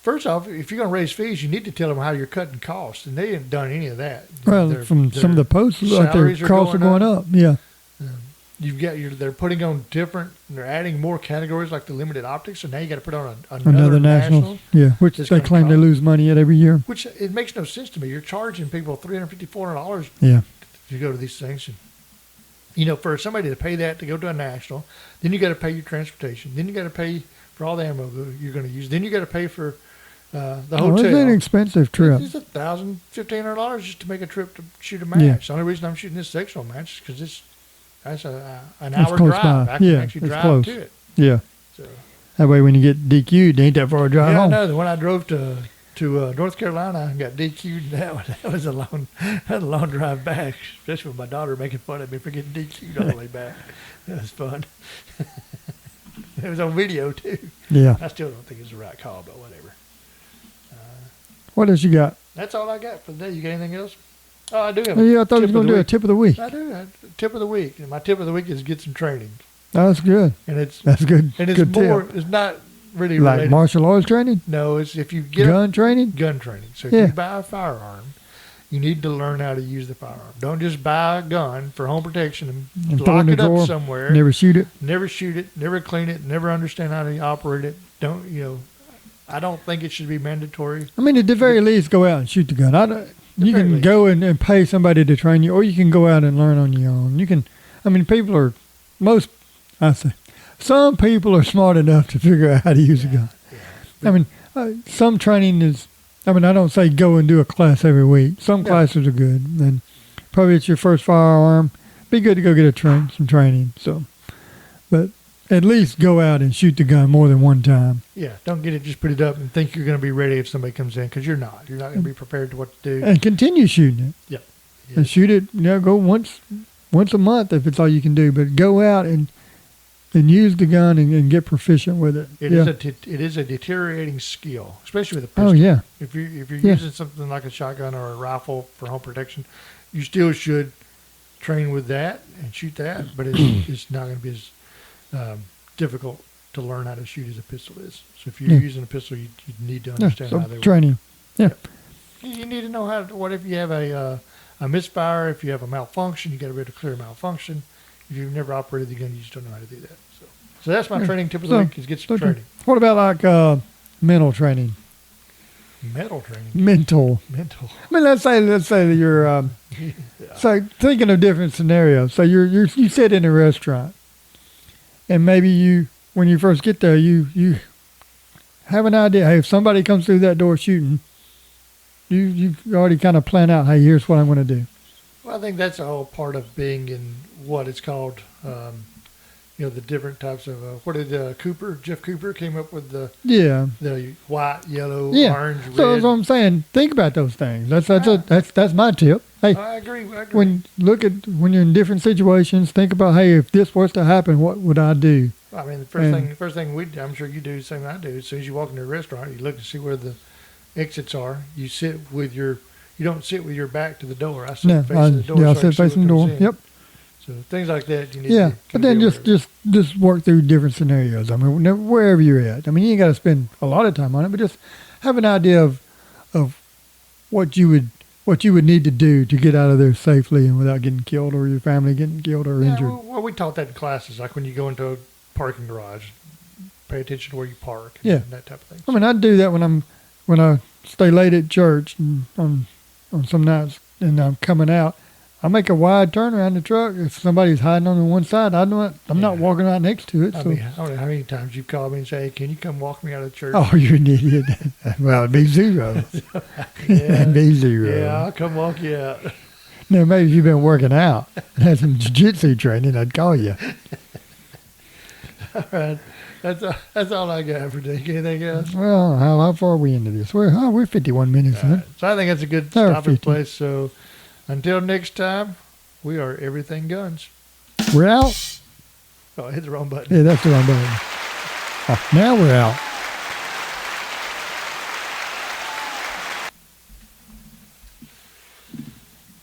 first off, if you're going to raise fees, you need to tell them how you're cutting costs, and they haven't done any of that.
Well, from some of the posts, like their
salaries are
costs are going up. Yeah.
They're putting on they're adding more categories like the limited optics, so now you got to put on
Another national. Yeah, which
It's
they
gonna
claim they
cost-
lose money at every year.
which it makes no sense to me. You're charging people $350, $400
Yeah.
to go to these things. And, for somebody to pay that to go to a national, then you got to pay your transportation. Then you got to pay for all the ammo you're going to use. Then you got to pay for the
Oh,
hotel.
it's an expensive trip.
It's $1,000, $1,500 just to make a trip to shoot a match.
Yeah.
The only reason I'm shooting this sectional match is because that's an
It's
hour
close
drive.
by.
I can
Yeah,
actually
it's
drive
close.
to it.
Yeah.
So,
That way, when you get DQ'd, they ain't that far a drive
yeah, I
home.
know. When I drove to North Carolina and got DQ'd, that was a long drive back, especially with my daughter making fun of me for getting DQ'd all the way back. That was fun. It was on video, too.
Yeah.
I still don't think it's the right call, but whatever.
What else you got?
That's all I got for the day. You got anything else? Oh, I do have
Oh, yeah, I thought you
tip
was going
of
to
the
do a
week.
tip of the week.
I do. Tip of the week. And my tip of the week is get some training.
Oh, that's good.
And it's
That's good.
and it's
good
more.
tip.
It's not really
Like
related.
martial arts training,
No, it's if you get
gun training.
gun training. So if
Yeah.
you buy a firearm, you need to learn how to use the firearm. Don't just buy a gun for home protection and
And throw it
lock
in
it
the
up
drawer.
somewhere.
Never shoot it.
Never shoot it. Never clean it. Never understand how to operate it. I don't think it should be mandatory.
I mean, at the very least, go out and shoot the gun. You
very
can
least.
go and pay somebody to train you, or you can go out and learn on your own. Most I say. Some people are smart enough to figure out how to use a gun.
Yeah.
I mean, some training is, I mean, I don't say go and do a class every week. Some
No.
classes are good. And probably it's your first firearm. Be good to go get some training. So, but at least go out and shoot the gun more than one time.
Yeah, don't get it, just put it up and think you're going to be ready if somebody comes in, because you're not. You're not going to be prepared to what to do.
And continue shooting it.
Yeah.
And shoot it, go once a month if it's all you can do. But go out and use the gun and get proficient with it.
It is a deteriorating skill, especially with a pistol.
Oh, yeah.
If you're
Yeah.
using something like a shotgun or a rifle for home protection, you still should train with that and shoot that, but it's not going to be as difficult to learn how to shoot as a pistol is. So if you're
Yeah.
using a pistol, you need to
Yeah,
understand
so
how they work.
training. Yeah.
You need to know how. What if you have a misfire? If you have a malfunction, you got to be able to clear a malfunction. If you've never operated the gun, you just don't know how to do that. So that's my
Yeah.
training tip of the
So-
week: is get some
Okay.
training.
What about like mental training?
Mental training,
Mental.
mental.
I mean, let's say that you're so thinking of different scenarios. So you sit in a restaurant, and maybe when you first get there, you have an idea. Hey, if somebody comes through that door shooting, you already kind of plan out. Hey, here's what I'm going to do.
Well, I think that's all part of being in what it's called. The different types of what did Jeff Cooper came up with the
Yeah.
white, yellow,
Yeah.
orange,
So
red.
that's what I'm saying. Think about those things. That's my tip. Hey,
I agree.
when you're in different situations, think about, hey, if this was to happen, what would I do?
I mean, the
And-
first thing we do, I'm sure you do the same I do. As soon as you walk into a restaurant, you look to see where the exits are. You don't sit with your back to the door. I sit
No,
facing the door.
I'll
so I can
sit
see what
facing the door.
comes in.
Yep.
So things like that you need.
Yeah,
to
but then
be aware of.
just work through different scenarios. I mean, wherever you're at. I mean, you ain't got to spend a lot of time on it, but just have an idea of what you would need to do to get out of there safely and without getting killed or your family getting killed or
Yeah,
injured.
well, we taught that in classes, like when you go into a parking garage, pay attention to where you park. And
Yeah.
that type of thing.
I mean, I do that when I stay late at church and on some nights and I'm coming out. I make a wide turn around the truck. If somebody's hiding on the one side, I'm not
Yeah.
walking right next to it.
I
So,
mean, I don't know how many times you've called me and say, hey, "Can you come walk me out of the church?"
oh, you're an idiot. Well, it'd be zero. It'd be zero.
Yeah, I'll come walk you out.
Now, maybe if you've been working out, had some jiu-jitsu training, I'd call you.
All right. That's all I got for today. Anything else?
Well, how far are we into this? We're 51 minutes
All
in.
right. So I think that's a good
Oh,
stopping
50.
place. So until next time, we are Everything Guns.
We're out.
Oh, I hit the wrong button.
Yeah, that's the wrong button. Now we're out.